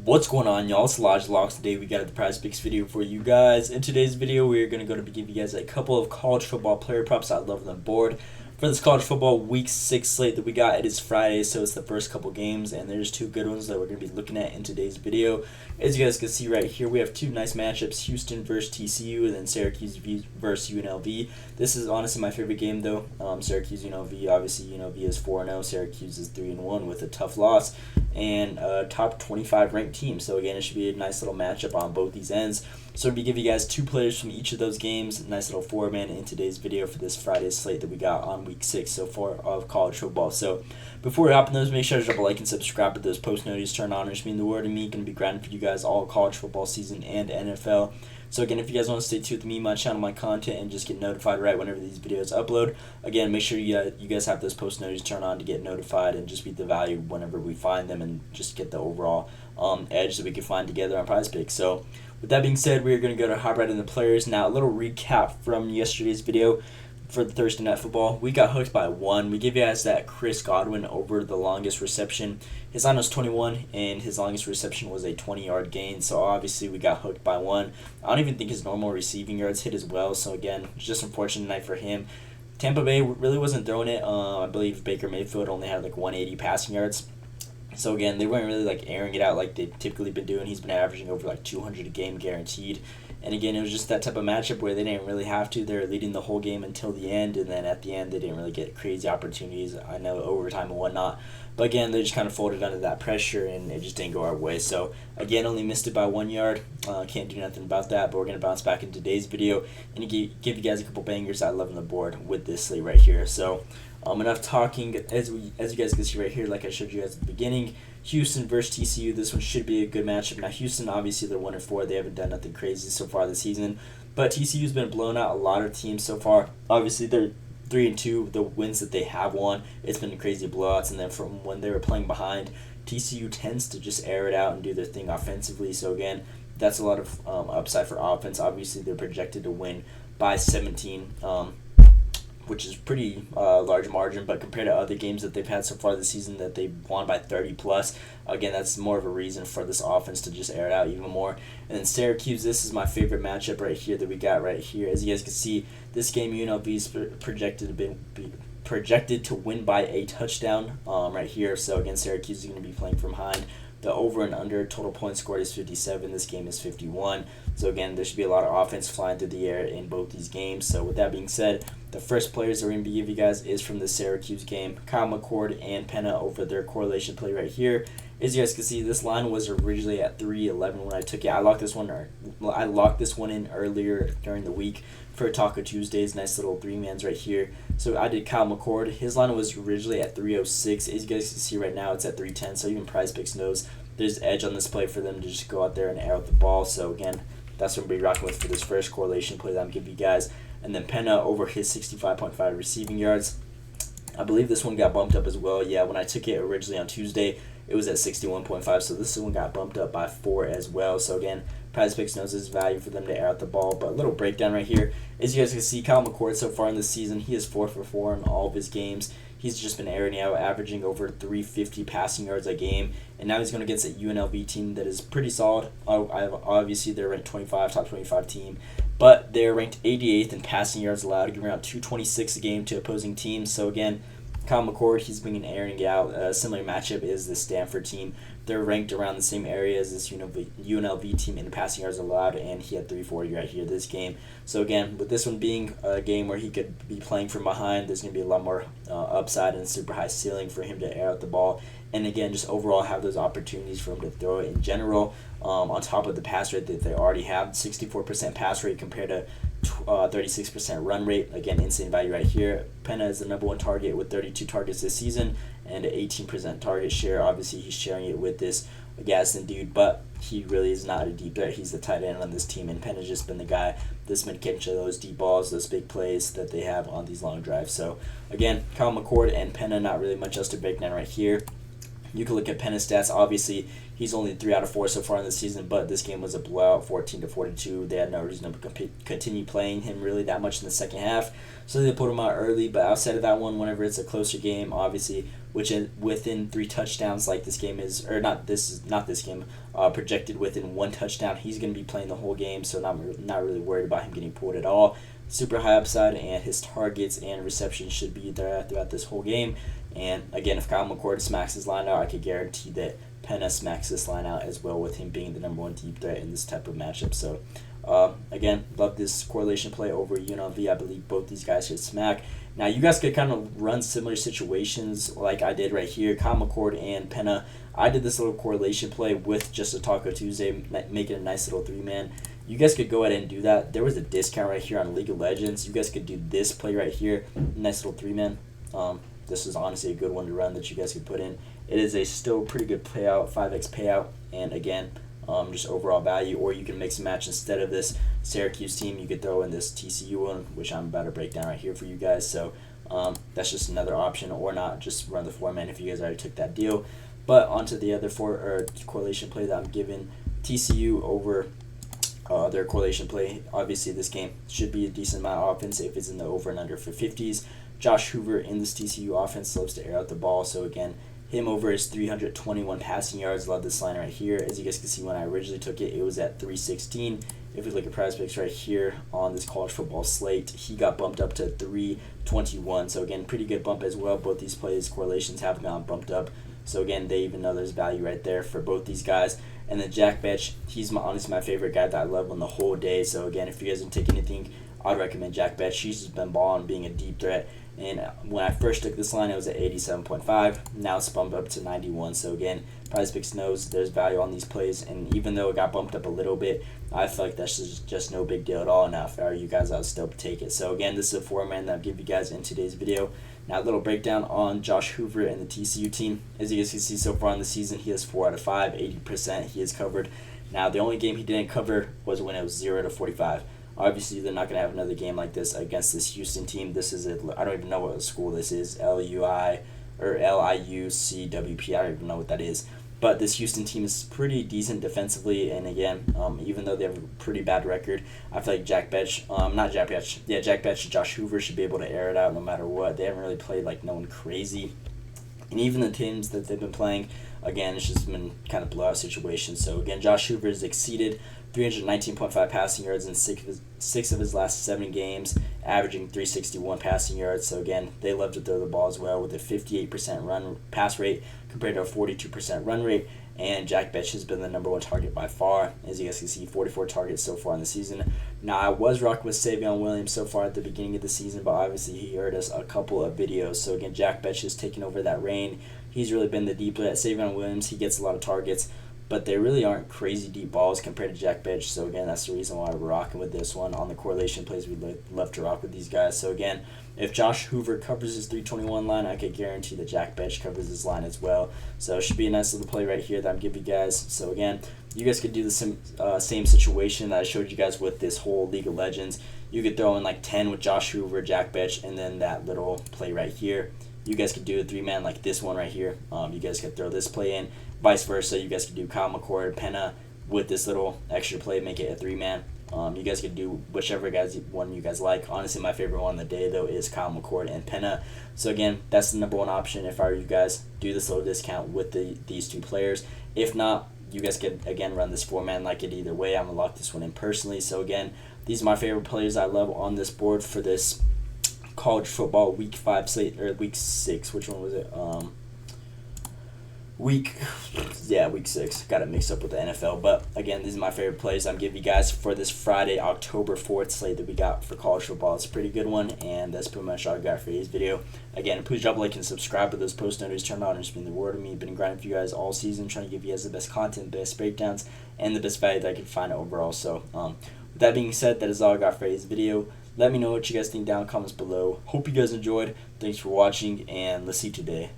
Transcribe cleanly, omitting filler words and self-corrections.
What's going on, y'all? It's Lodge Locks. Today we got the Prize Picks video for you guys. In today's video, we're going to give you guys a couple of college football player props I love on the board. For this college football week 6 slate that we got, it is Friday, so it's the first couple games, and there's two good ones that we're going to be looking at in today's video. As you guys can see right here, we have two nice matchups, Houston versus TCU, and then Syracuse versus UNLV. This is honestly my favorite game, though. Syracuse, UNLV, obviously UNLV is 4-0, Syracuse is 3-1 with a tough loss, and a top 25 ranked team. So again, it should be a nice little matchup on both these ends. So we give you guys two players from each of those games. Nice little four-man in today's video for this Friday slate that we got on week 6 so far of college football. So before we hop in those, make sure to drop a like and subscribe to those post notifications turned on. Which mean the word to me. Going to be grinding for you guys all college football season and NFL. So again, if you guys want to stay tuned with me, my channel, my content, and just get notified right whenever these videos upload, again, make sure you guys have those post notifications turned on to get notified and just beat the value whenever we find them and just get the overall edge that we can find together on Prize Picks. So with that being said, we're going to go to hop right into the players. Now, a little recap from yesterday's video for the Thursday Night Football. We got hooked by one. We gave you guys that Chris Godwin over the longest reception. His line was 21, and his longest reception was a 20-yard gain. So obviously we got hooked by one. I don't even think his normal receiving yards hit as well. So again, it's just an unfortunate night for him. Tampa Bay really wasn't throwing it. I believe Baker Mayfield only had like 180 passing yards. So again, they weren't really like airing it out like they've typically been doing. He's been averaging over like 200 a game guaranteed. And again, it was just that type of matchup where they didn't really have to. They were leading the whole game until the end, and then at the end, they didn't really get crazy opportunities. I know overtime and whatnot. But again, they just kind of folded under that pressure, and it just didn't go our way. So again, only missed it by 1 yard. Can't do nothing about that, but we're going to bounce back in today's video and give you guys a couple bangers I love on the board with this slate right here. So enough talking. As you guys can see right here, like I showed you guys at the beginning, Houston versus TCU. This one should be a good matchup. Now, Houston, obviously, they're 1-4. They haven't done nothing crazy so far this season. But TCU's been blowing out a lot of teams so far. Obviously, they're 3-2. The wins that they have won, it's been crazy blowouts. And then from when they were playing behind, TCU tends to just air it out and do their thing offensively. So, again, that's a lot of upside for offense. Obviously, they're projected to win by 17. Which is pretty large margin, but compared to other games that they've had so far this season that they've won by 30 plus, again, that's more of a reason for this offense to just air it out even more. And then Syracuse, this is my favorite matchup right here that we got right here. As you guys can see, this game UNLV is projected to win by a touchdown right here. So again, Syracuse is going to be playing from behind. The over and under total points scored is 57. This game is 51. So again, there should be a lot of offense flying through the air in both these games. So with that being said, the first players that we're going to give you guys is from the Syracuse game. Kyle McCord and Penna over their correlation play right here. As you guys can see, this line was originally at 3-11 when I took it. I locked this one in earlier during the week for Taco Tuesdays. Nice little three-mans right here. So I did Kyle McCord. His line was originally at 306. As you guys can see right now, it's at 310. So even Prize Picks knows there's edge on this play for them to just go out there and air out the ball. So again, that's what we'll be rocking with for this first correlation play that I'm giving you guys. And then Penna over his 65.5 receiving yards. I believe this one got bumped up as well. Yeah, when I took it originally on Tuesday, it was at 61.5, so this one got bumped up by 4 as well. So again, Prize Picks knows there's value for them to air out the ball. But a little breakdown right here. As you guys can see, Kyle McCord so far in this season, he is 4 for 4 in all of his games. He's just been airing out, averaging over 350 passing yards a game. And now he's going against a UNLV team that is pretty solid. Obviously, they're ranked 25, top 25 team. But they're ranked 88th in passing yards allowed, giving around 226 a game to opposing teams. So again, Kyle McCord, he's been airing it out. A similar matchup is the Stanford team. They're ranked around the same area as this UNLV team in passing yards allowed, and he had 340 right here this game. So again, with this one being a game where he could be playing from behind, there's going to be a lot more upside and super high ceiling for him to air out the ball. And again, just overall have those opportunities for him to throw it in general. On top of the pass rate that they already have, 64% pass rate compared to 36% run rate. Again, insane value right here. Penna is the number 1 target with 32 targets this season and an 18% target share. Obviously, he's sharing it with this Gaston dude, but he really is not a deep threat. He's the tight end on this team, and Penna's just been the guy that's been catching those deep balls, those big plays that they have on these long drives. So again, Kyle McCord and Penna, not really much else to break down right here. You can look at Penna's stats. Obviously, He's only 3 out of 4 so far in the season, but this game was a blowout, 14-42. They had no reason to continue playing him really that much in the second half, so they put him out early. But outside of that one, whenever it's a closer game, obviously, within 3 touchdowns, like this game is, or not this game, projected within 1 touchdown, he's going to be playing the whole game, so not really worried about him getting pulled at all. Super high upside, and his targets and receptions should be there throughout this whole game. And again, if Kyle McCord smacks his line out, I could guarantee that Penna smacks this line out as well, with him being the number 1 deep threat in this type of matchup. So, again, love this correlation play over UNLV. I believe both these guys should smack. Now, you guys could kind of run similar situations like I did right here. Kyle McCord and Penna, I did this little correlation play with just a Taco Tuesday, making a nice little 3-man. You guys could go ahead and do that. There was a discount right here on League of Legends. You guys could do this play right here. Nice little 3-man. This is honestly a good one to run that you guys could put in. It is a still pretty good payout, 5x payout. And again, just overall value. Or you can mix and match. Instead of this Syracuse team, you could throw in this TCU one, which I'm about to break down right here for you guys. So that's just another option. Or not, just run the 4-man if you guys already took that deal. But onto the other correlation play that I'm giving. TCU over their correlation play. Obviously, this game should be a decent amount of offense if it's in the over and under for 50s. Josh Hoover in this TCU offense loves to air out the ball. So again, him over his 321 passing yards. Love this line right here. As you guys can see, when I originally took it, it was at 316. If we look at prize picks right here on this college football slate, he got bumped up to 321. So again, pretty good bump as well. Both these plays correlations have gone bumped up. So again, they even know there's value right there for both these guys. And then Jack Betch, he's honestly my favorite guy that I love on the whole day. So again, if you guys didn't take anything, I'd recommend Jack Betch. He's just been balling, being a deep threat. And when I first took this line, it was at 87.5. Now it's bumped up to 91. So again, PrizePicks knows there's value on these plays. And even though it got bumped up a little bit, I feel like that's just no big deal at all. Now, if I were you guys, I would still take it. So again, this is a 4-man that I'll give you guys in today's video. Now, a little breakdown on Josh Hoover and the TCU team. As you guys can see so far in the season, he has 4 out of 5, 80% he is covered. Now, the only game he didn't cover was when it was 0-45. Obviously, they're not going to have another game like this against this Houston team. This is I don't even know what school this is, LUI or LIUCWP. I don't even know what that is. But this Houston team is pretty decent defensively, and again, even though they have a pretty bad record, I feel like Jack Betch and Josh Hoover should be able to air it out no matter what. They haven't really played like no one crazy. And even the teams that they've been playing, again, it's just been kind of blowout situations. So again, Josh Hoover has exceeded 319.5 passing yards in six of his last 7 games, averaging 361 passing yards. So again, they love to throw the ball as well, with a 58% pass rate compared to a 42% run rate. And Jack Betch has been the number 1 target by far. As you guys can see, 44 targets so far in the season. Now, I was rocking with Savion Williams so far at the beginning of the season, but obviously he heard us a couple of videos. So again, Jack Betch has taken over that reign. He's really been the deep threat. Savion Williams, he gets a lot of targets, but they really aren't crazy deep balls compared to Jack Betch. So again, that's the reason why we're rocking with this one. On the correlation plays, we'd love to rock with these guys. So again, if Josh Hoover covers his 321 line, I could guarantee that Jack Betch covers his line as well. So it should be a nice little play right here that I'm giving you guys. So again, you guys could do the same situation that I showed you guys with this whole League of Legends. You could throw in like 10 with Josh Hoover, Jack Betch, and then that little play right here. You guys could do a 3-man like this one right here. You guys could throw this play in. Vice versa, you guys could do Kyle McCord, Penna with this little extra play, make it a 3-man. You guys could do whichever one you guys like. Honestly, my favorite one of the day, though, is Kyle McCord and Penna. So, again, that's the number 1 option if I were you guys. Do this little discount with these 2 players. If not, you guys could, again, run this 4-man like it either way. I'm going to lock this one in personally. So, again, these are my favorite players I love on this board for this college football week 5 slate, or week 6. Which one was it? Week 6. Got it mixed up with the NFL. But again, these are my favorite plays I'm giving you guys for this Friday, October 4th slate that we got for college football. It's a pretty good one, and that's pretty much all I got for today's video. Again, please drop a like and subscribe with those post notifications turned on. It's been the word of me. Been grinding for you guys all season, trying to give you guys the best content, best breakdowns, and the best value that I can find overall. So, with that being said, that is all I got for today's video. Let me know what you guys think down in the comments below. Hope you guys enjoyed. Thanks for watching, and let's see today.